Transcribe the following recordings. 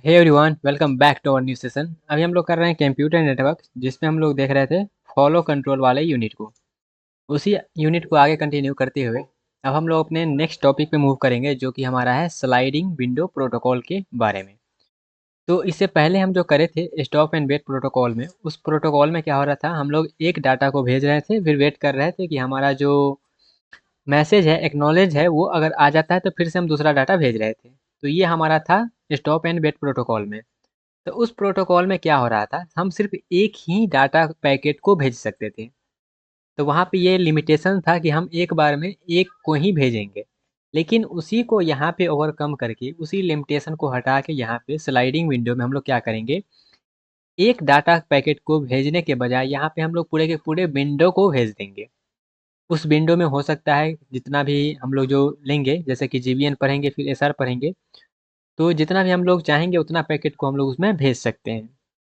Hey everyone, welcome back to our new session. अभी हम लोग कर रहे हैं कंप्यूटर नेटवर्क, जिसमें हम लोग देख रहे थे फॉलो कंट्रोल वाले यूनिट को। उसी यूनिट को आगे कंटिन्यू करते हुए अब हम लोग अपने नेक्स्ट टॉपिक पे मूव करेंगे, जो कि हमारा है स्लाइडिंग विंडो प्रोटोकॉल के बारे में। तो इससे पहले हम जो करे थे स्टॉप एंड वेट प्रोटोकॉल में, उस प्रोटोकॉल में क्या हो रहा था, हम लोग एक डाटा को भेज रहे थे, फिर वेट कर रहे थे कि हमारा जो मैसेज है, एक्नॉलेज है, वो अगर आ जाता है तो फिर से हम दूसरा डाटा भेज रहे थे। तो ये हमारा था स्टॉप एंड वेट प्रोटोकॉल में। तो उस प्रोटोकॉल में क्या हो रहा था, हम सिर्फ एक ही डाटा पैकेट को भेज सकते थे। तो वहाँ पे ये लिमिटेशन था कि हम एक बार में एक को ही भेजेंगे। लेकिन उसी को यहाँ पे ओवरकम करके, उसी लिमिटेशन को हटा के, यहाँ पे स्लाइडिंग विंडो में हम लोग क्या करेंगे, एक डाटा पैकेट को भेजने के बजाय यहाँ पे हम लोग पूरे के पूरे विंडो को भेज देंगे। उस विंडो में हो सकता है जितना भी हम लोग जो लेंगे, जैसे कि जीवीएन पढ़ेंगे, फिर एसआर पढ़ेंगे, तो जितना भी हम लोग चाहेंगे उतना पैकेट को हम लोग उसमें भेज सकते हैं।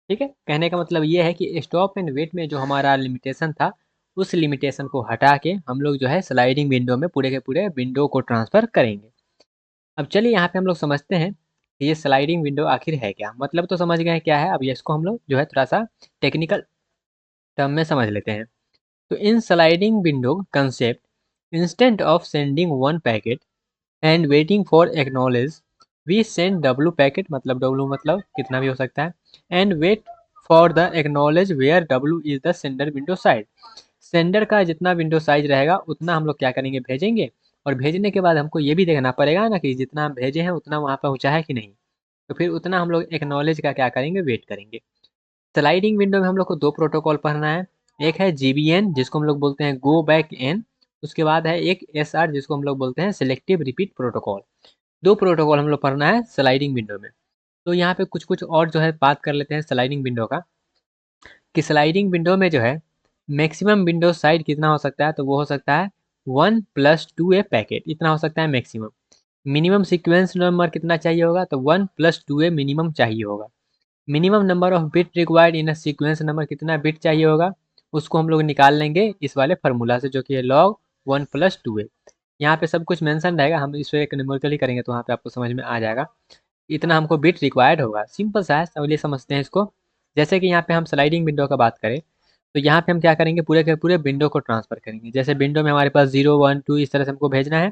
ठीक है, कहने का मतलब ये है कि स्टॉप एंड वेट में जो हमारा लिमिटेशन था, उस लिमिटेशन को हटा के हम लोग जो है स्लाइडिंग विंडो में पूरे के पूरे विंडो को ट्रांसफ़र करेंगे। अब चलिए यहाँ पे हम लोग समझते हैं कि ये स्लाइडिंग विंडो आखिर है क्या। मतलब तो समझ गए हैं क्या है, अब ये इसको हम लोग जो है थोड़ा सा टेक्निकल टर्म में समझ लेते हैं। तो in sliding window concept, instant of sending one packet and waiting for acknowledge, we send W packet, मतलब डब्लू मतलब कितना भी हो सकता है, and wait for the acknowledge where W is the sender window size. Sender का जितना window size रहेगा उतना हम लोग क्या करेंगे, भेजेंगे। और भेजने के बाद हमको ये भी देखना पड़ेगा ना कि जितना हम भेजे हैं उतना वहाँ पहुँचा है कि नहीं। तो फिर उतना हम लोग एक्नॉलेज का क्या करेंगे, वेट करेंगे। स्लाइडिंग विंडो में हम लोग को दो प्रोटोकॉल पढ़ना है। एक है जीबीएन, जिसको हम लोग बोलते हैं गो बैक एन। उसके बाद है एक एसआर, जिसको हम लोग बोलते हैं सिलेक्टिव रिपीट प्रोटोकॉल। दो प्रोटोकॉल हम लोग पढ़ना है स्लाइडिंग विंडो में। तो यहाँ पे कुछ कुछ और जो है बात कर लेते हैं स्लाइडिंग विंडो का, कि स्लाइडिंग विंडो में जो है मैक्सिमम विंडो साइज कितना हो सकता है, तो वो हो सकता है 1+2 ए पैकेट, इतना हो सकता है मैक्सिमम। मिनिमम सीक्वेंस नंबर कितना चाहिए होगा, तो 1+2 ए मिनिमम चाहिए होगा। Minimum number of bit required in a sequence number, कितना बिट चाहिए होगा, उसको हम लोग निकाल लेंगे इस वाले फार्मूला से, जो कि है लॉग 1+2 ए। यहाँ पे सब कुछ मेंशन रहेगा, हम इस पे एक न्यूमेरिकली करेंगे तो वहाँ पे आपको समझ में आ जाएगा। इतना हमको बिट रिक्वायर्ड होगा, सिंपल सा है, चलिए समझते हैं इसको। जैसे कि यहाँ पे हम स्लाइडिंग विंडो का बात करें, तो यहाँ पे हम क्या करेंगे, पूरे के पूरे विंडो को ट्रांसफर करेंगे। जैसे विंडो में हमारे पास 0 1 2 इस तरह से हमको भेजना है।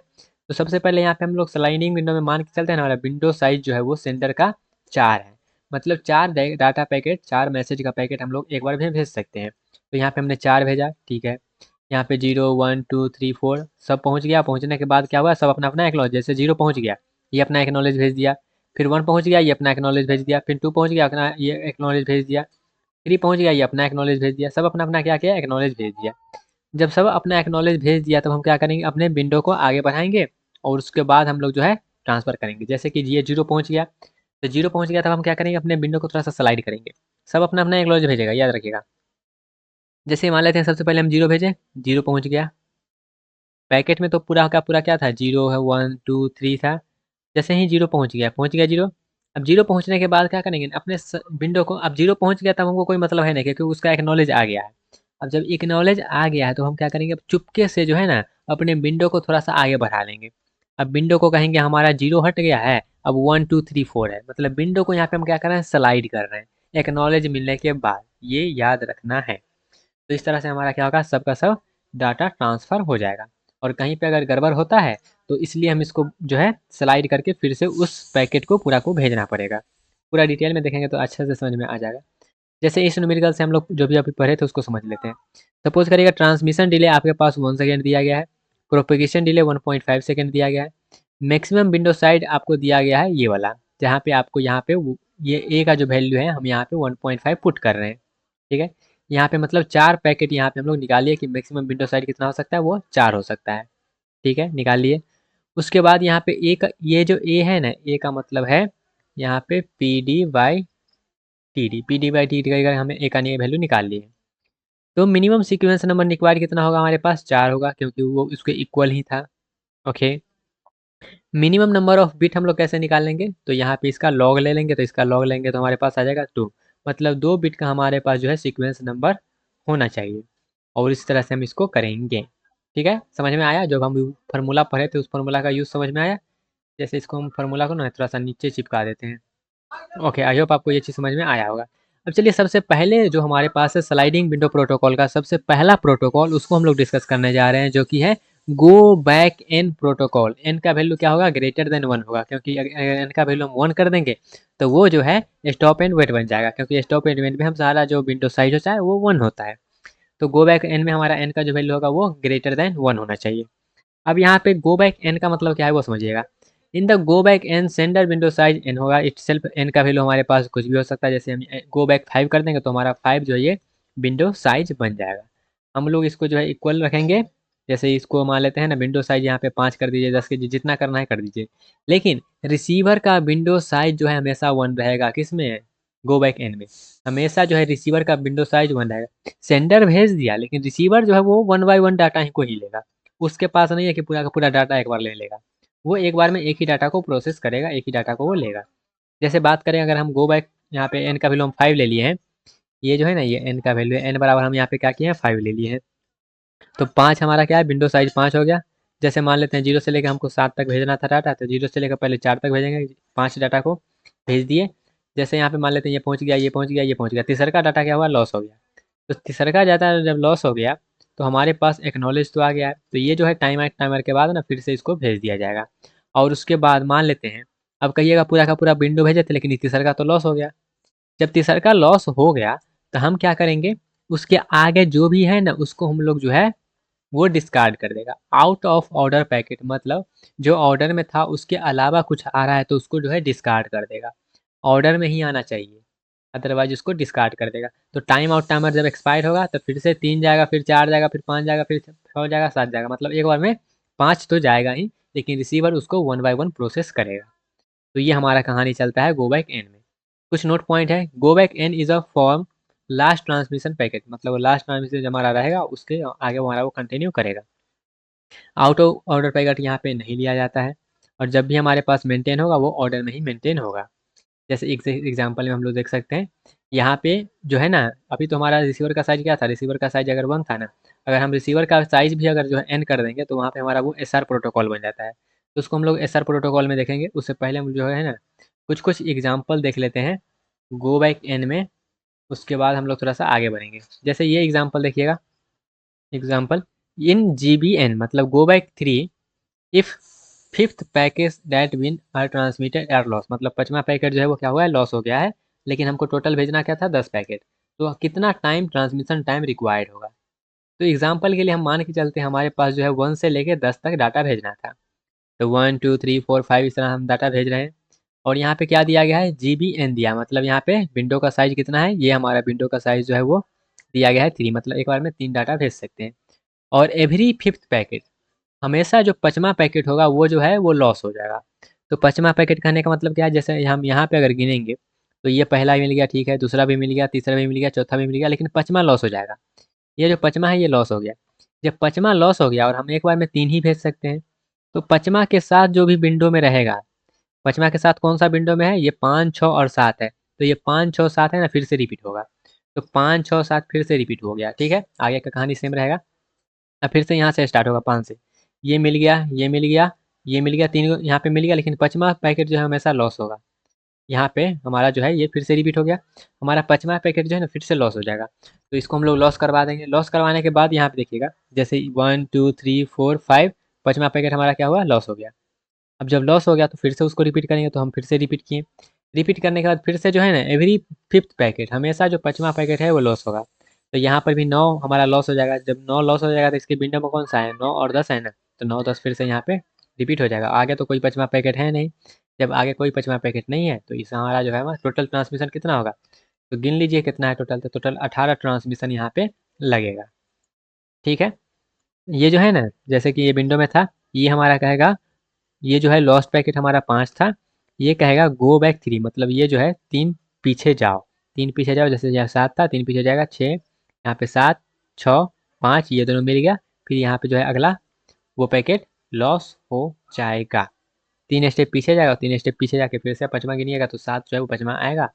तो सबसे पहले यहाँ पे हम लोग स्लाइडिंग विंडो में मान के चलते हैं ना, हमारा विंडो साइज जो है वो सेंटर का 4 है। मतलब 4 डाटा पैकेट, 4 मैसेज का पैकेट हम लोग एक बार में भेज सकते हैं। तो यहाँ पे हमने 4 भेजा, ठीक है। यहाँ पे 0 1 2 3 4 सब पहुँच गया। पहुँचने के बाद क्या हुआ, सब अपना अपना एक्नॉलेज, जैसे 0 पहुँच गया, ये अपना एक्नॉलेज भेज दिया। फिर 1 पहुँच गया, ये अपना एक्नॉलेज भेज दिया। फिर 2 पहुँच गया, अपना ये एक्नॉलेज भेज दिया। 3 पहुँच गया, ये अपना एक्नॉलेज भेज दिया। सब अपना अपना क्या किया, एक्नॉलेज भेज दिया। जब सब अपना एक्नॉलेज भेज दिया, तब हम क्या करेंगे, अपने विंडो को आगे बढ़ाएंगे और उसके बाद हम लोग जो है ट्रांसफ़र करेंगे। जैसे कि ये 0 पहुँच गया, तो 0 पहुँच गया, तब हम क्या करेंगे, अपने विंडो को थोड़ा सा स्लाइड करेंगे। सब अपना अपना एक्नॉलेज भेजेगा, याद रखिएगा। जैसे मान लेते हैं सबसे पहले हम 0 भेजें, 0 पहुँच गया। पैकेट में तो पूरा का पूरा क्या था, 0 है, 1 2 3 था। जैसे ही 0 पहुँच गया 0। अब 0 पहुँचने के बाद क्या करेंगे, अपने विंडो को, अब 0 पहुँच गया तब हमको कोई मतलब है नहीं, क्योंकि उसका एक्नॉलेज आ गया है। अब जब एक्नॉलेज आ गया है तो हम क्या करेंगे, अब चुपके से जो है ना, अपने विंडो को थोड़ा सा आगे बढ़ा लेंगे। अब विंडो को कहेंगे हमारा 0 हट गया है, अब 1 2 3 4 है। मतलब विंडो को यहाँ पे हम क्या कर रहे हैं, स्लाइड कर रहे हैं एक्नॉलेज मिलने के बाद। ये याद रखना है। तो इस तरह से हमारा क्या होगा, सबका सब डाटा ट्रांसफ़र हो जाएगा। और कहीं पे अगर गड़बड़ होता है, तो इसलिए हम इसको जो है स्लाइड करके फिर से उस पैकेट को पूरा को भेजना पड़ेगा। पूरा डिटेल में देखेंगे तो अच्छे से समझ में आ जाएगा। जैसे इस न्यूमेरिकल से हम लोग जो भी अभी पढ़े थे उसको समझ लेते हैं। सपोज करिएगा ट्रांसमिशन डिले आपके पास 1 सेकंड दिया गया है, प्रोपेगेशन डिले 1.5 सेकंड दिया गया है, मैक्सिमम विंडो साइज आपको दिया गया है ये वाला, जहाँ पे आपको यहाँ पे ये ए का जो वैल्यू है हम यहाँ पे 1.5 पुट कर रहे हैं। ठीक है, यहाँ पे मतलब 4 पैकेट यहाँ पे हम लोग निकालिए कि मैक्सिमम विंडो साइज कितना हो सकता है, वो 4 हो सकता है। ठीक है, निकाल लिए। उसके बाद यहाँ पे ए का, ये जो ए है ना, ए का मतलब है यहाँ पे P D by T D का हमें ए का वैल्यू निकाल लिए। तो मिनिमम सीक्वेंस नंबर रिक्वायर्ड कितना होगा, हमारे पास 4 होगा, क्योंकि वो उसके इक्वल ही था। Okay. Minimum number of bit हम लोग कैसे निकालेंगे, तो यहाँ पे इसका लॉग ले लेंगे, तो इसका लॉग लेंगे तो हमारे पास आ जाएगा 2। मतलब 2 बिट का हमारे पास जो है सीक्वेंस नंबर होना चाहिए। और इस तरह से हम इसको करेंगे। ठीक है, समझ में आया, जब हम फार्मूला पढ़े थे उस फार्मूला का यूज़ समझ में आया। जैसे इसको हम फार्मूला को ना थोड़ा सा नीचे चिपका देते हैं। ओके, आई होप आपको ये चीज़ समझ में आया होगा। अब चलिए सबसे पहले जो हमारे पास है स्लाइडिंग विंडो प्रोटोकॉल का सबसे पहला प्रोटोकॉल उसको हम लोग डिस्कस करने जा रहे हैं जो कि है go back N protocol. N का वैल्यू क्या होगा? ग्रेटर देन 1 होगा, क्योंकि अगर एन का वैल्यू हम 1 कर देंगे तो वो जो है स्टॉप एंड वेट बन जाएगा, क्योंकि स्टॉप एंड वेट में हम सारा जो विंडो साइज होता है वो 1 होता है। तो गो बैक एन में हमारा एन का जो वैल्यू होगा वो ग्रेटर देन 1 होना चाहिए। अब यहाँ पे गो बैक एन का मतलब क्या है वो समझिएगा। In the go back N sender window size N होगा, इट सेल्फ एन का वैल्यू हमारे पास कुछ भी हो सकता है। जैसे हम गो बैक 5 कर देंगे तो हमारा 5 जो है ये विंडो साइज बन जाएगा। हम लोग इसको जो है इक्वल रखेंगे। जैसे इसको मान लेते हैं ना, विंडो साइज यहाँ पे 5 कर दीजिए, 10 के जितना करना है कर दीजिए। लेकिन रिसीवर का विंडो साइज जो है हमेशा 1 रहेगा। किस में? गो बैक एन में हमेशा जो है रिसीवर का विंडो साइज 1 रहेगा। सेंडर भेज दिया लेकिन रिसीवर जो है वो 1 बाय 1 डाटा ही को ही लेगा। उसके पास नहीं है कि पूरा का पूरा डाटा एक बार ले लेगा। वो एक बार में एक ही डाटा को प्रोसेस करेगा, एक ही डाटा को वो लेगा। जैसे बात करें अगर हम गो बैक यहाँ पे एन का वैल्यू हम 5 ले लिए हैं। ये जो है ना, ये एन का वैल्यू है, एन बराबर हम यहाँ पे क्या किए हैं 5 ले लिए हैं। तो 5 हमारा क्या है? विंडो साइज 5 हो गया। जैसे मान लेते हैं 0 से लेकर हमको 7 तक भेजना था डाटा, तो 0 से लेकर पहले 4 तक भेजेंगे, 5 डाटा को भेज दिए। जैसे यहाँ पे मान लेते हैं ये पहुँच गया, ये पहुँच गया, ये पहुँच गया, तीसरा का डाटा क्या हुआ? लॉस हो गया। तो तीसरा डाटा जब लॉस हो गया तो हमारे पास एक्नॉलेज तो आ गया है, तो ये जो है टाइमर के बाद ना फिर से इसको भेज दिया जाएगा। और उसके बाद मान लेते हैं, अब कहिएगा पूरा का पूरा विंडो भेजे थे लेकिन तीसरा का तो लॉस हो गया। जब तीसरा का लॉस हो गया तो हम क्या करेंगे? उसके आगे जो भी है ना उसको हम लोग जो है वो डिस्कार्ड कर देगा। आउट ऑफ ऑर्डर पैकेट मतलब जो ऑर्डर में था उसके अलावा कुछ आ रहा है तो उसको जो है डिस्कार्ड कर देगा। ऑर्डर में ही आना चाहिए, अदरवाइज उसको डिस्कार्ड कर देगा। तो टाइम आउट टाइमर जब एक्सपायर होगा तो फिर से 3 जाएगा, फिर 4 जाएगा, फिर 5 जाएगा, फिर 6 जाएगा, 7 जाएगा, मतलब एक बार में 5 तो जाएगा ही, लेकिन रिसीवर उसको 1 बाय 1 प्रोसेस करेगा। तो ये हमारा कहानी चलता है गो बैक एन में। कुछ नोट पॉइंट है। Go back N is a form last transmission packet, मतलब वो लास्ट ट्रांसमिशन जो हमारा रहेगा उसके आगे हमारा वो कंटिन्यू करेगा। आउट ऑफ ऑर्डर पैकेट यहाँ पे नहीं लिया जाता है, और जब भी हमारे पास मेंटेन होगा वो ऑर्डर में ही मेंटेन होगा। जैसे एग्जांपल में हम लोग देख सकते हैं यहाँ पे जो है ना, अभी तो हमारा रिसीवर का साइज क्या था? रिसीवर का साइज अगर 1 था ना, अगर हम रिसीवर का साइज भी अगर जो है एन कर देंगे तो वहाँ पे हमारा वो एसआर प्रोटोकॉल बन जाता है। तो उसको हम लोग एसआर प्रोटोकॉल में देखेंगे। उससे पहले हम जो है ना कुछ कुछ एग्जाम्पल देख लेते हैं गो बैक एन में। उसके बाद हम लोग थोड़ा सा आगे बढ़ेंगे। जैसे ये एग्जाम्पल देखिएगा। Example in G B N मतलब go back 3 if fifth package that win are transmitted are loss, मतलब 5वां पैकेट जो है वो क्या हुआ है? लॉस हो गया है। लेकिन हमको टोटल भेजना क्या था? 10 पैकेट। तो कितना टाइम ट्रांसमिशन टाइम रिक्वायर्ड होगा? तो एग्जाम्पल के लिए हम मान के चलते हैं हमारे पास जो है 1 से लेके 10 तक डाटा भेजना था। तो 1 2 3 4 5 इस तरह हम डाटा भेज रहे हैं। और यहाँ पे क्या दिया गया है? जी बी एन दिया, मतलब यहाँ पे विंडो का साइज कितना है? ये हमारा विंडो का साइज जो है वो दिया गया है 3, मतलब एक बार में 3 डाटा भेज सकते हैं। और एवरी फिफ्थ पैकेट, हमेशा जो 5वां पैकेट होगा वो जो है वो लॉस हो जाएगा। तो 5वां पैकेट कहने का मतलब क्या है? जैसे हम यहाँ पे अगर गिनेंगे तो ये पहला मिल गया, ठीक है, दूसरा भी मिल गया, तीसरा भी मिल गया, चौथा भी मिल गया, लेकिन 5वां लॉस हो जाएगा। ये जो 5वां है ये लॉस हो गया। जब 5वां लॉस हो गया और हम एक बार में 3 ही भेज सकते हैं, तो 5वां के साथ जो भी विंडो में रहेगा, 5वां के साथ कौन सा विंडो में है? ये 5 6 और 7 है। तो ये 5 6 7 है ना, फिर से रिपीट होगा। तो 5 6 7 फिर से रिपीट हो गया, ठीक है, आगे का कहानी सेम रहेगा। अब फिर से यहाँ से स्टार्ट होगा 5 से। ये मिल गया, ये मिल गया, ये मिल गया, 3 यहाँ पे मिल गया, लेकिन 5वां पैकेट जो है हमेशा लॉस होगा। यहाँ पे हमारा जो है ये फिर से रिपीट हो गया। हमारा 5वां पैकेट जो है ना फिर से लॉस हो जाएगा। तो इसको हम लोग लॉस करवा देंगे। लॉस करवाने के बाद यहाँ पे देखिएगा, जैसे 1 2 3 4 5, 5वां पैकेट हमारा क्या हुआ? लॉस हो गया। अब जब लॉस हो गया तो फिर से उसको रिपीट करेंगे, तो हम फिर से रिपीट किए। रिपीट करने के बाद फिर से जो है ना एवरी फिफ्थ पैकेट, हमेशा जो 5वां पैकेट है वो लॉस होगा। तो यहाँ पर भी 9 हमारा लॉस हो जाएगा। जब 9 लॉस हो जाएगा तो इसके विंडो में कौन सा है? 9 और 10 है ना, तो 9 10 फिर से यहाँ पे रिपीट हो जाएगा। आगे तो कोई 5वां पैकेट है नहीं। जब आगे कोई 5वां पैकेट नहीं है तो इस हमारा जो है हमारा टोटल ट्रांसमिशन कितना होगा? तो गिन लीजिए कितना है टोटल। तो टोटल 18 ट्रांसमिशन यहाँ पे लगेगा, ठीक है। ये जो है ना, जैसे कि ये विंडो में था, ये हमारा कहेगा, ये जो है लॉस्ट पैकेट हमारा 5 था, ये कहेगा गो बैक 3, मतलब ये जो है 3 पीछे जाओ। 3 पीछे जाओ, जैसे यहाँ 7 था, 3 पीछे जाएगा 6, यहाँ पे 7 6 5, ये दोनों मिल गया। फिर यहाँ पे जो है अगला वो पैकेट लॉस हो जाएगा। 3 स्टेप पीछे जाएगा, 3 स्टेप पीछे जाके फिर से 5वां गिनिएगा तो 7 जो है वो 5वां आएगा।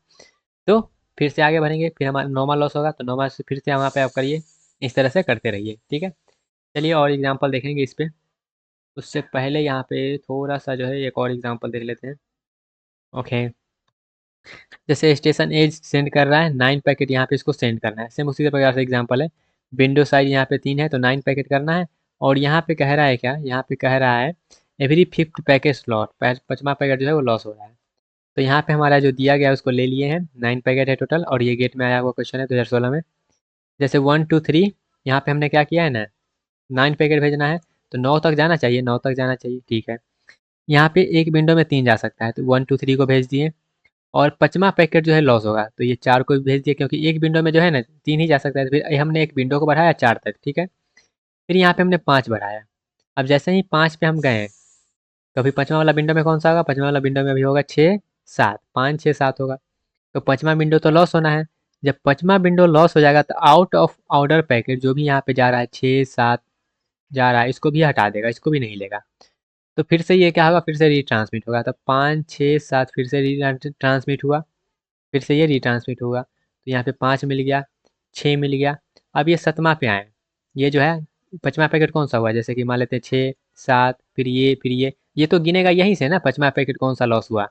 तो फिर से आगे बढ़ेंगे, फिर हमारा 9वां लॉस होगा तो 9वां से फिर से वहाँ पे आप करिए। इस तरह से करते रहिए, ठीक है। चलिए और एग्जाम्पल देखेंगे इस पे। उससे पहले यहाँ पे थोड़ा सा जो है एक और एग्जाम्पल देख लेते हैं। ओके, जैसे स्टेशन एज सेंड कर रहा है 9 पैकेट, यहाँ पे इसको सेंड करना है। सेम उसी प्रकार से एग्जांपल है, विंडो साइज यहाँ पे 3 है तो 9 पैकेट करना है। और यहाँ पे कह रहा है क्या, यहाँ पे कह रहा है एवरी 5th पैकेट लॉस, 5वां पैकेट जो है वो लॉस हो रहा है। तो यहाँ पे हमारा जो दिया गया है उसको ले लिए हैं, 9 पैकेट है टोटल, और ये गेट में आया हुआ क्वेश्चन है 2016 में। जैसे 1 2 3 यहाँ पे हमने क्या किया है ना, 9 पैकेट भेजना है, तो 9 तक जाना चाहिए, 9 तक जाना चाहिए, ठीक है। यहाँ पे एक विंडो में 3 जा सकता है, तो 1 2 3 को भेज दिए। और 5वां पैकेट जो है लॉस होगा, तो ये 4 को भी भेज दिए, क्योंकि एक विंडो में जो है ना 3 ही जा सकता है, तो फिर हमने एक विंडो को बढ़ाया 4 तक, ठीक है। फिर यहाँ पे हमने 5 बढ़ाया। अब जैसे ही 5 पे हम गए, तो अभी 5वां वाला विंडो में कौन सा होगा, 5वां वाला विंडो में अभी होगा 6 7, 5 6 7 होगा। तो 5वां विंडो तो लॉस होना है। जब 5वां विंडो लॉस हो जाएगा तो आउट ऑफ ऑर्डर पैकेट जो भी यहाँ पे जा रहा है 6 7 जा रहा है, इसको भी हटा देगा, इसको भी नहीं लेगा। तो फिर से ये क्या होगा, फिर से रीट्रांसमिट होगा। तो 5 6 7 फिर से रीट्रांसमिट हुआ, फिर से ये रीट्रांसमिट होगा। तो यहाँ पे 5 मिल गया, 6 मिल गया। अब ये 7वां पे आए, ये जो है 5वां पैकेट कौन सा हुआ, जैसे कि मान लेते हैं 6 7, फिर ये तो गिनेगा यहीं से ना 5वां पैकेट कौन सा लॉस हुआ।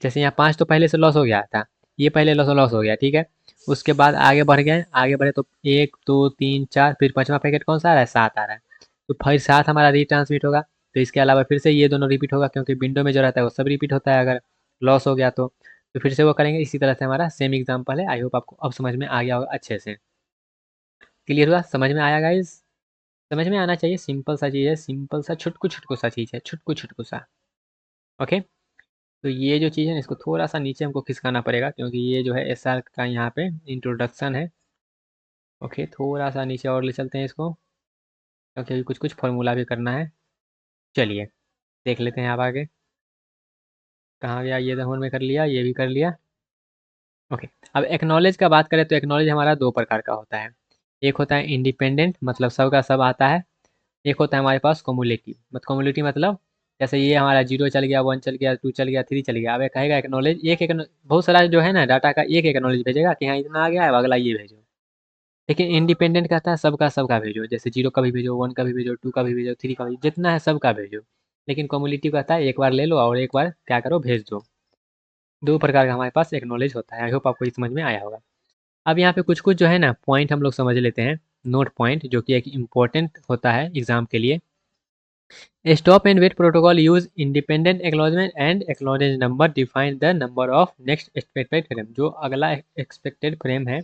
जैसे यहाँ 5 तो पहले से लॉस हो गया था, ये पहले लॉस लॉस हो गया, ठीक है। उसके बाद आगे बढ़ गए, आगे बढ़े तो 1 2 3 4, फिर 5वां पैकेट कौन सा आ रहा है, 7 आ रहा है। तो फिर 7 हमारा रीट्रांसमिट होगा। तो इसके अलावा फिर से ये दोनों रिपीट होगा, क्योंकि विंडो में जो रहता है वो सब रिपीट होता है अगर लॉस हो गया तो फिर से वो करेंगे। इसी तरह से हमारा सेम एग्जांपल है। आई होप आपको अब समझ में आ गया होगा अच्छे से। क्लियर हुआ, समझ में आया गाइस? समझ में आना चाहिए, सिंपल सा चीज़ है, सिंपल सा छुटकू छुटकू सा चीज़ है, छुटकू छुटकू सा। ओके, तो ये जो चीज़ है ना, इसको थोड़ा सा नीचे हमको खिसकाना पड़ेगा, क्योंकि ये जो है एसआर का यहाँ पे इंट्रोडक्शन है। ओके, थोड़ा सा नीचे और ले चलते हैं इसको, क्योंकि अभी कुछ कुछ फॉर्मूला भी करना है। चलिए देख लेते हैं आप आगे कहाँ गया। ये तो में कर लिया, ये भी कर लिया। ओके, अब एक्नॉलेज का बात करें तो एक्नॉलेज हमारा दो प्रकार का होता है। एक होता है इंडिपेंडेंट, मतलब सब का सब आता है। एक होता है हमारे पास कम्युलेटिव, कम्युलेटिव मतलब जैसे ये हमारा 0 चल गया, 1 चल गया, 2 चल गया, 3 चल गया। अब ये कहेगा एक्नॉलेज, एक बहुत सारा जो है ना डाटा का एक एक्नॉलेज भेजेगा कि हाँ इतना आ गया है, अब अगला ये भेजो। लेकिन इंडिपेंडेंट कहता है सबका भेजो, जैसे 0 का भी भेजो, 1 का भी भेजो, 2 का भी भेजो, 3 का भी, जितना है सबका भेजो। लेकिन कम्युलेटिव कहता है एक बार ले लो और एक बार क्या करो, भेज दो। दो प्रकार का हमारे पास एक्नॉलेज होता है। आई होप आपको ये समझ में आया होगा। अब यहाँ पे कुछ कुछ जो है ना पॉइंट हम लोग समझ लेते हैं, नोट पॉइंट, जो कि एक इम्पोर्टेंट होता है एग्जाम के लिए। Stop and wait protocol use independent acknowledgement and acknowledge number define the number of next expected frame. जो अगला एक्सपेक्टेड फ्रेम है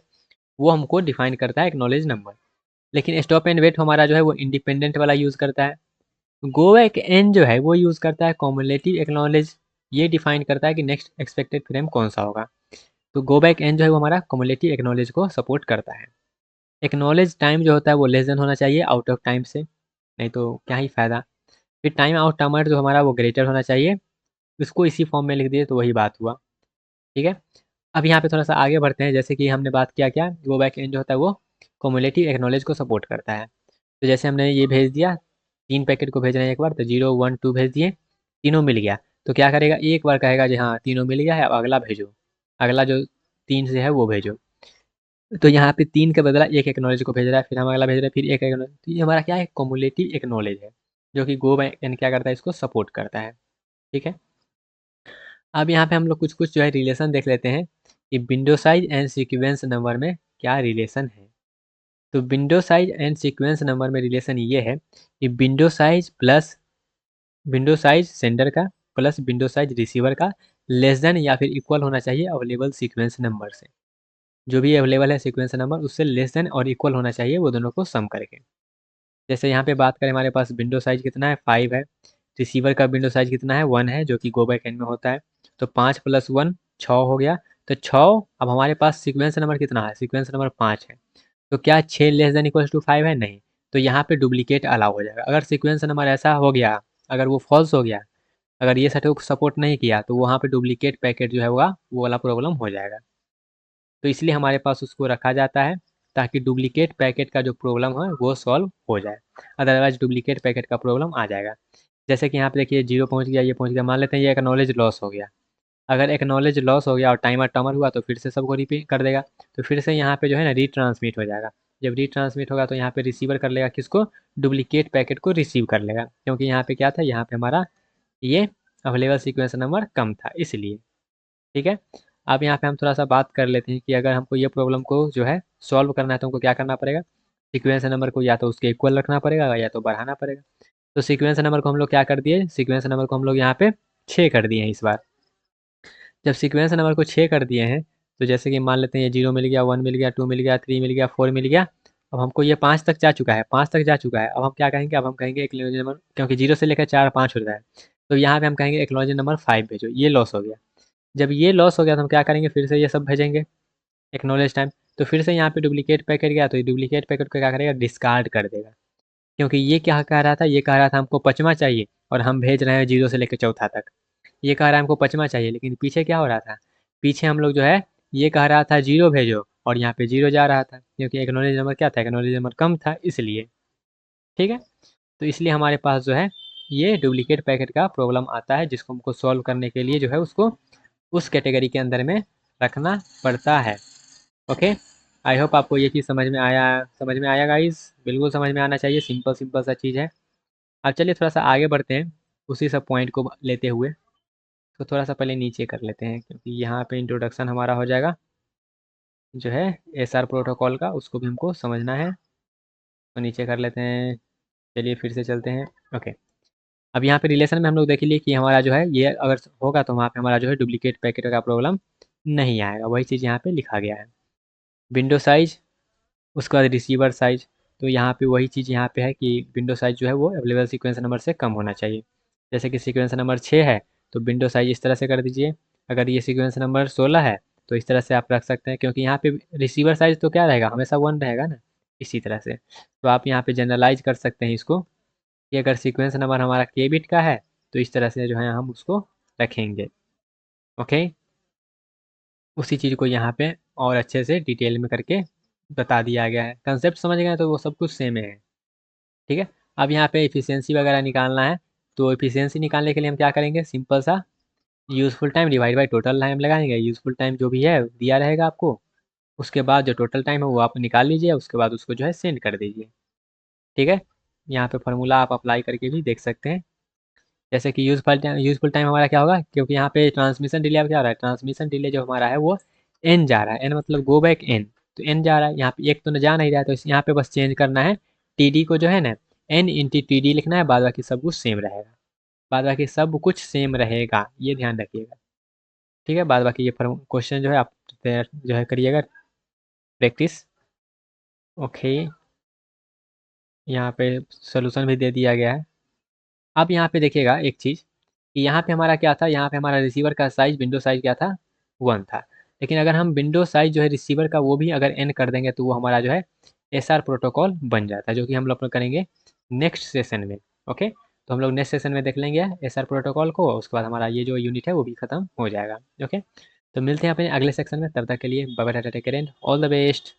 वो हमको डिफाइन करता है एक्नॉलेज नंबर। लेकिन स्टॉप एंड वेट हमारा जो है वो इंडिपेंडेंट वाला यूज़ करता है। गो बैक एन जो है वो यूज़ करता है कॉमुलेटिव एक्नॉलेज, ये डिफाइन करता है कि नेक्स्ट एक्सपेक्टेड फ्रेम कौन सा होगा। तो गो बैक एन जो है वो हमारा कॉमुलेटिव एक्नॉलेज को सपोर्ट करता है। एक्नॉलेज टाइम जो होता है वो लेस देन होना चाहिए आउट ऑफ टाइम से, नहीं तो क्या ही फ़ायदा। फिर टाइम आउट टाइमर जो हमारा वो ग्रेटर होना चाहिए, उसको इसी फॉर्म में लिख दिए तो वही बात हुआ, ठीक है। अब यहाँ पे थोड़ा सा आगे बढ़ते हैं, जैसे कि हमने बात किया क्या, गो बैक एन जो होता है वो कॉमुलेटिव एक्नॉलेज को सपोर्ट करता है। तो जैसे हमने ये भेज दिया, 3 पैकेट को भेज रहे हैं एक बार, तो 0 1 2 भेज दिए, तीनों मिल गया। तो क्या करेगा, एक बार कहेगा जी हाँ तीनों मिल गया है, अब अगला भेजो, अगला जो 3 से है वो भेजो। तो यहाँ पे 3 के बदला एक एक्नॉलेज को भेज रहा है, फिर हम अगला भेज रहे हैं, फिर एक एक्नॉलेज। तो ये हमारा क्या है, कॉमुलेटिव एक्नॉलेज है, जो कि गो बैक एन क्या करता है, इसको सपोर्ट करता है, ठीक है। अब यहाँ पे हम लोग कुछ कुछ जो है रिलेशन देख लेते हैं कि window size and sequence number में क्या रिलेशन है। तो window size and sequence number में रिलेशन ये है कि window size plus window size sender का प्लस विंडो साइज रिसीवर का लेस देन या फिर इक्वल होना चाहिए अवेलेबल सीक्वेंस नंबर से। जो भी अवेलेबल है सीक्वेंस नंबर उससे लेस देन और इक्वल होना चाहिए, वो दोनों को सम करके। जैसे यहाँ पे बात करें, हमारे पास विंडो साइज कितना है, 5 है। रिसीवर का विंडो साइज कितना है, 1 है, जो कि गो बैक एंड में होता है। तो 5 + 1 6 हो गया। तो 6, अब हमारे पास सीक्वेंस नंबर कितना है, सीक्वेंस नंबर 5 है। तो क्या 6 लेस देन इक्वल्स टू 5 है, नहीं। तो यहाँ पे डुप्लीकेट अलाउ हो जाएगा। अगर सीक्वेंस नंबर ऐसा हो गया, अगर वो फॉल्स हो गया, अगर ये सेट सपोर्ट नहीं किया, तो वहाँ पे डुप्लीकेट पैकेट जो है होगा, वो वाला प्रॉब्लम हो जाएगा। तो इसलिए हमारे पास उसको रखा जाता है, ताकि डुप्लीकेट पैकेट का जो प्रॉब्लम है वो सॉल्व हो जाए। अदरवाइज डुप्लीकेट पैकेट का प्रॉब्लम आ जाएगा। जैसे कि यहाँ पे देखिए 0 पहुँच गया, ये पहुँच गया, मान लेते हैं ये एक्नॉलेज लॉस हो गया। अगर एक्नॉलेज लॉस हो गया और टाइमर टमर हुआ तो फिर से सबको रिपीट कर देगा। तो फिर से यहाँ पे जो है ना रीट्रांसमिट हो जाएगा। जब रीट्रांसमिट होगा तो यहाँ पे रिसीवर कर लेगा किसको, डुप्लीकेट पैकेट को रिसीव कर लेगा, क्योंकि यहाँ पे क्या था, यहाँ पे हमारा ये अवेलेबल सीक्वेंस नंबर कम था इसलिए, ठीक है। अब यहाँ पे हम थोड़ा सा बात कर लेते हैं कि अगर हमको ये प्रॉब्लम को जो है सॉल्व करना है तो हमको क्या करना पड़ेगा। सीक्वेंस नंबर को या तो उसके इक्वल रखना पड़ेगा या तो बढ़ाना पड़ेगा। तो सीक्वेंस नंबर को हम लोग क्या कर दिए, सीक्वेंस नंबर को हम लोग यहाँ पे 6 कर दिए हैं इस बार। जब सीक्वेंस नंबर को 6 कर दिए हैं तो जैसे कि मान लेते हैं ये 0 मिल गया, 1 मिल गया, 2 मिल गया, 3 मिल गया, 4 मिल गया। अब हमको ये 5 तक जा चुका है, 5 तक जा चुका है। अब हम क्या कहेंगे, अब हम कहेंगे एक्नॉलेजमेंट नंबर, क्योंकि 0 से लेकर 4 5 होता है, तो यहाँ पे हम कहेंगे एक्नॉलेजमेंट नंबर 5 भेजो। ये लॉस हो गया। जब ये लॉस हो गया तो हम क्या करेंगे, फिर से ये सब भेजेंगे एक्नॉलेज टाइम। तो फिर से यहाँ पे डुप्लीकेट पैकेट गया तो ये डुप्लीकेट पैकेट को क्या करेगा, डिस्कार्ड कर देगा। क्योंकि ये क्या कह रहा था, ये कह रहा था हमको 5वां चाहिए और हम भेज रहे हैं 0 से लेकर चौथा तक। ये कह रहा है हमको 5वां चाहिए, लेकिन पीछे क्या हो रहा था, पीछे हम लोग जो है ये कह रहा था 0 भेजो और यहाँ पे 0 जा रहा था, क्योंकि एक्नॉलेज नंबर क्या था, एक्नॉलेज नंबर कम था इसलिए। ठीक है, तो इसलिए हमारे पास जो है ये डुप्लीकेट पैकेट का प्रॉब्लम आता है, जिसको हमको सॉल्व करने के लिए जो है उसको उस कैटेगरी के अंदर में रखना पड़ता है। ओके, आई होप आपको ये चीज़ समझ में आया गाइस। बिल्कुल समझ में आना चाहिए, सिंपल सिंपल सा चीज़ है। अब चलिए थोड़ा सा आगे बढ़ते हैं उसी सब पॉइंट को लेते हुए। तो थोड़ा सा पहले नीचे कर लेते हैं, क्योंकि यहाँ पे इंट्रोडक्शन हमारा हो जाएगा जो है एसआर प्रोटोकॉल का, उसको भी हमको समझना है। तो नीचे कर लेते हैं, चलिए फिर से चलते हैं। ओके, अब यहाँ पे रिलेशन में हम लोग देख लिए कि हमारा जो है ये अगर होगा तो वहाँ पे हमारा जो है डुप्लीकेट पैकेट का प्रॉब्लम नहीं आएगा, वही चीज़ यहाँ पे लिखा गया है। विंडो साइज, उसके बाद रिसीवर साइज। तो यहाँ पे वही चीज़ यहाँ पे है कि विंडो साइज जो है वो अवेलेबल सीक्वेंस नंबर से कम होना चाहिए। जैसे कि सीक्वेंस नंबर 6 है तो विंडो साइज इस तरह से कर दीजिए। अगर ये सीक्वेंस नंबर 16 है तो इस तरह से आप रख सकते हैं, क्योंकि यहाँ पे रिसीवर साइज तो क्या रहेगा, हमेशा 1 रहेगा ना, इसी तरह से। तो आप यहाँ पे जनरलाइज कर सकते हैं इसको कि अगर सीक्वेंस नंबर हमारा के बिट का है तो इस तरह से जो है हम उसको रखेंगे। ओके, उसी चीज़ को यहाँ पे और अच्छे से डिटेल में करके बता दिया गया है। कंसेप्ट समझ गए तो वो सब कुछ सेम है। ठीक है, अब यहाँ पे एफिशिएंसी वगैरह निकालना है। तो एफिशिएंसी निकालने के लिए हम क्या करेंगे, सिंपल सा useful time divide by total time लगाएंगे। यूज़फुल टाइम जो भी है दिया रहेगा आपको, उसके बाद जो टोटल टाइम है वो आप निकाल लीजिए, उसके बाद उसको जो है सेंड कर दीजिए। ठीक है, यहाँ पे फार्मूला आप अप्लाई करके भी देख सकते हैं। जैसे कि यूज़फुल टाइम हमारा क्या होगा, क्योंकि यहाँ पे ट्रांसमिशन डिले अब क्या हो रहा है, ट्रांसमिशन डिले जो हमारा है वो एन जा रहा है, एन मतलब गो बैक एन। तो एन जा रहा है, यहाँ पे एक तो जा नहीं रहा है, तो यहाँ पे बस चेंज करना है टी डी को जो है ना, एन इंटी टी डी लिखना है, बाद बाकी सब कुछ सेम रहेगा। बाद बाकी सब कुछ सेम रहेगा, ये ध्यान रखिएगा। ठीक है, बाद बाकी ये क्वेश्चन जो है आप तैयार जो है करिएगा, प्रैक्टिस। ओके, यहाँ पे सोल्यूशन भी दे दिया गया है। अब यहाँ पे देखिएगा एक चीज़ कि यहाँ पे हमारा क्या था, यहाँ पे हमारा रिसीवर का साइज विंडो साइज क्या था, 1 था। लेकिन अगर हम विंडो साइज जो है रिसीवर का वो भी अगर एन कर देंगे तो वो हमारा जो है एसआर प्रोटोकॉल बन जाता है, जो कि हम लोग करेंगे नेक्स्ट सेशन में। ओके, तो हम लोग नेक्स्ट सेशन में देख लेंगे एसआर प्रोटोकॉल को, उसके बाद हमारा ये जो यूनिट है वो भी खत्म हो जाएगा। ओके, तो मिलते हैं अपने अगले सेक्शन में, तब तक के लिए bye bye, take care and all the best.